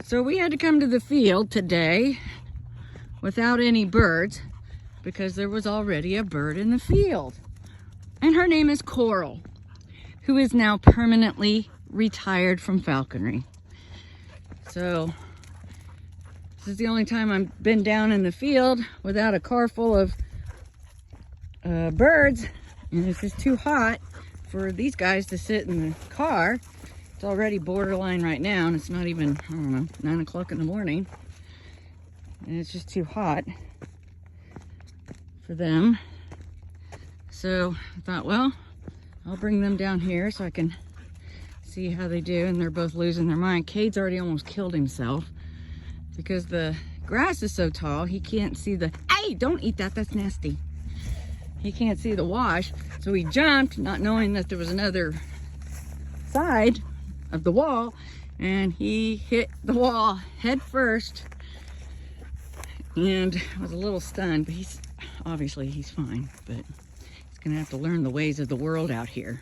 So we had to come to the field today without any birds because there was already a bird in the field. And her name is Coral, who is now permanently retired from falconry. So this is the only time I've been down in the field without a car full of birds, and it's just too hot for these guys to sit in the car. It's already borderline right now, and it's not even, I don't know, 9 o'clock in the morning, and it's just too hot for them. So I thought, well, I'll bring them down here so I can see how they do. And they're both losing their mind. Cade's already almost killed himself because the grass is so tall he can't see the, hey, don't eat that, that's nasty. He can't see the wash, so he jumped, not knowing that there was another side of the wall, and he hit the wall head first and was a little stunned, but he's fine. But he's gonna have to learn the ways of the world out here.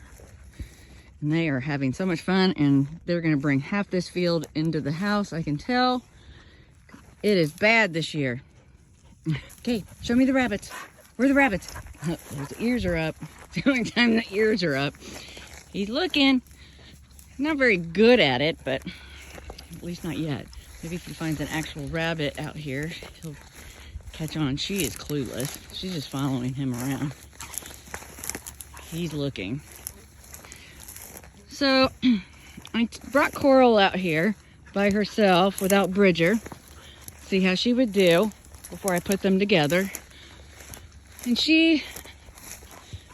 And they are having so much fun, and they're gonna bring half this field into the house, I can tell. It is bad this year. Okay, show me the rabbits. Where are the rabbits? Oh, those ears are up. It's the only time the ears are up. He's looking. Not very good at it, but at least not yet. Maybe if he finds an actual rabbit out here, he'll catch on. She is clueless. She's just following him around. He's looking. So I brought Coral out here by herself without Bridger. See how she would do before I put them together. And she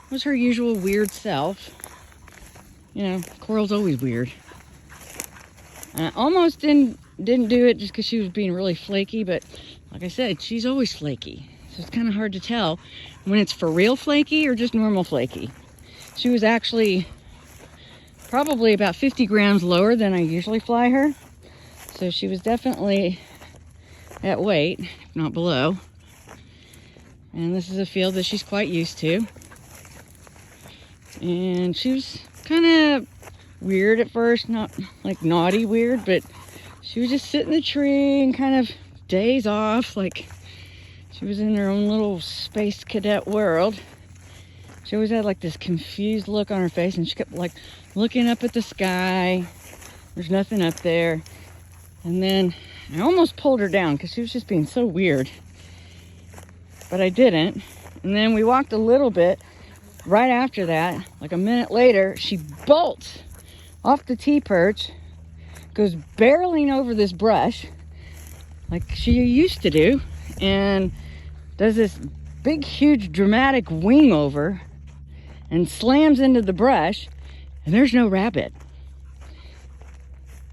was her usual weird self. You know, Coral's always weird. I almost didn't do it just because she was being really flaky, but like I said, she's always flaky. So it's kind of hard to tell when it's for real flaky or just normal flaky. She was actually probably about 50 grams lower than I usually fly her. So she was definitely at weight, if not below. And this is a field that she's quite used to. And she was kind of weird at first, not like naughty weird, but she would just sit in the tree and kind of daze off, like she was in her own little space cadet world. She always had like this confused look on her face, and she kept like looking up at the sky. There's nothing up there. And then I almost pulled her down because she was just being so weird. But I didn't. And then we walked a little bit. Right after that, like a minute later, she bolts off the T-perch, goes barreling over this brush like she used to do, and does this big, huge, dramatic wing over and slams into the brush, and there's no rabbit.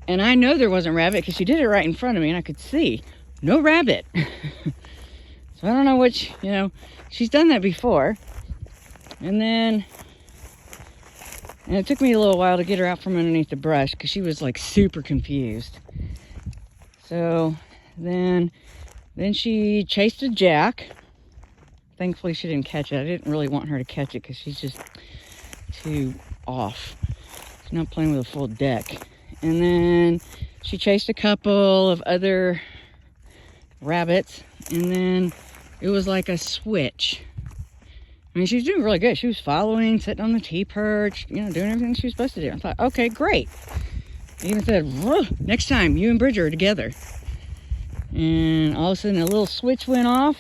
And I know there wasn't rabbit because she did it right in front of me, and I could see no rabbit. So I don't know which, you know, she's done that before. And it took me a little while to get her out from underneath the brush because she was like super confused. So then she chased a jack. Thankfully she didn't catch it. I didn't really want her to catch it because she's just too off. She's not playing with a full deck. And then she chased a couple of other rabbits, and then it was like a switch. I mean, she was doing really good. She was following, sitting on the T-perch, you know, doing everything she was supposed to do. I thought, okay, great. I even said, next time, you and Bridger are together. And all of a sudden, a little switch went off,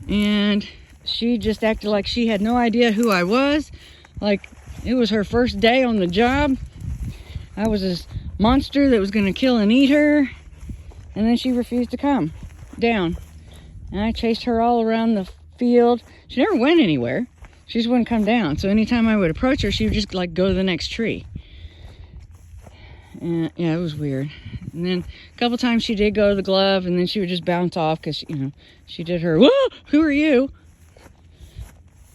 and she just acted like she had no idea who I was. Like, it was her first day on the job. I was this monster that was going to kill and eat her. And then she refused to come down. And I chased her all around the field. She never went anywhere. She just wouldn't come down. So anytime I would approach her, she would just like go to the next tree. And yeah, it was weird. And then a couple times she did go to the glove, and then she would just bounce off because, you know, she did her, whoa, who are you?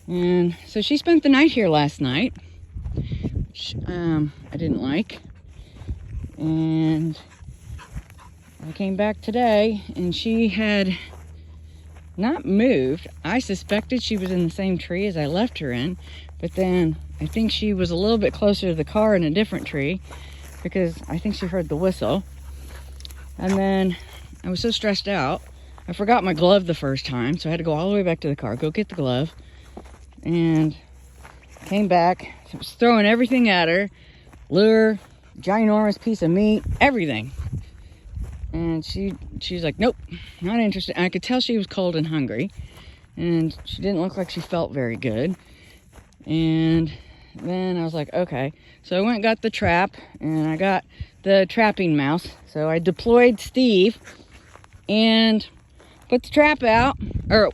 And so she spent the night here last night, which I didn't like. And I came back today, and she had not moved. I suspected she was in the same tree as I left her in, but then I think she was a little bit closer to the car in a different tree because I think she heard the whistle. And then I was so stressed out, I forgot my glove the first time, so I had to go all the way back to the car, go get the glove, and came back. I was throwing everything at her, lure, ginormous piece of meat, everything. And she's like, nope, not interested. And I could tell she was cold and hungry, and she didn't look like she felt very good. And then I was like, okay. So I went and got the trap, and I got the trapping mouse. So I deployed Steve and put the trap out. Or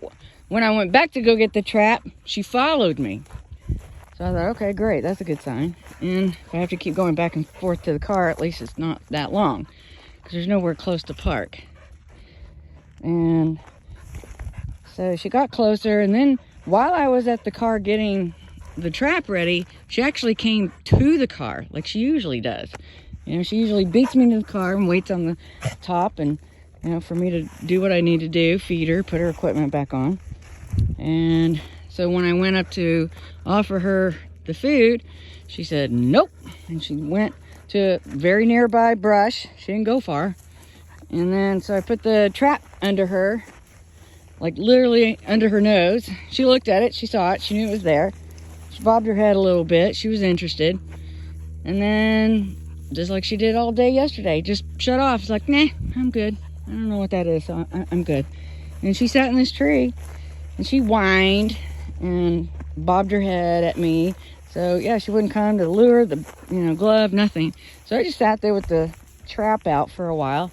when I went back to go get the trap, she followed me. So I thought, okay, great, that's a good sign. And if I have to keep going back and forth to the car, at least it's not that long, because there's nowhere close to park. And so she got closer, and then while I was at the car getting the trap ready, she actually came to the car like she usually does. You know, she usually beats me to the car and waits on the top, and you know, for me to do what I need to do, feed her, put her equipment back on. And so when I went up to offer her the food, she said nope, and she went to a very nearby brush. She didn't go far. And then so I put the trap under her, like literally under her nose. She looked at it, she saw it, she knew it was there. She bobbed her head a little bit, she was interested. And then, just like she did all day yesterday, just shut off. It's like, nah, I'm good. I don't know what that is, so I'm good. And she sat in this tree, and she whined and bobbed her head at me. So yeah, she wouldn't come to the lure, the glove, nothing. So I just sat there with the trap out for a while,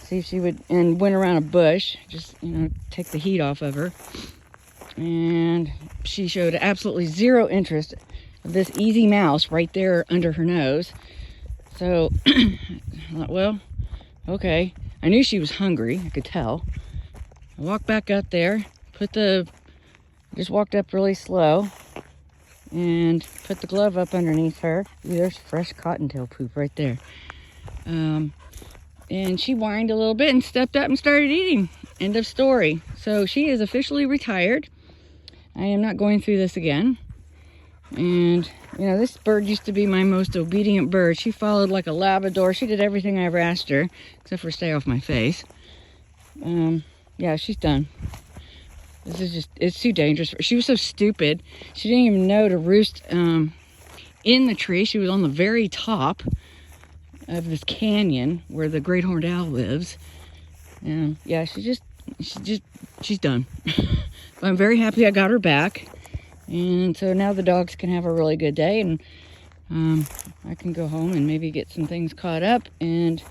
see if she would, and went around a bush, just take the heat off of her. And she showed absolutely zero interest of this easy mouse right there under her nose. So I thought, well, okay. I knew she was hungry, I could tell. I walked back up there, just walked up really slow and put the glove up underneath her. Ooh, there's fresh cottontail poop right there. And she whined a little bit and stepped up and started eating. End of story. So she is officially retired. I am not going through this again. And, this bird used to be my most obedient bird. She followed like a Labrador. She did everything I ever asked her, except for stay off my face. Yeah, she's done. This is just, it's too dangerous. She was so stupid. She didn't even know to roost in the tree. She was on the very top of this canyon where the great horned owl lives. And yeah, she's done. But I'm very happy I got her back. And so now the dogs can have a really good day, and I can go home and maybe get some things caught up and,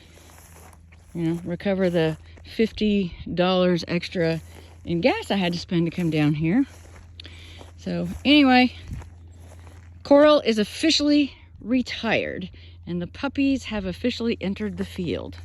recover the $50 extra in gas I had to spend to come down here. So anyway, Coral is officially retired, and the puppies have officially entered the field.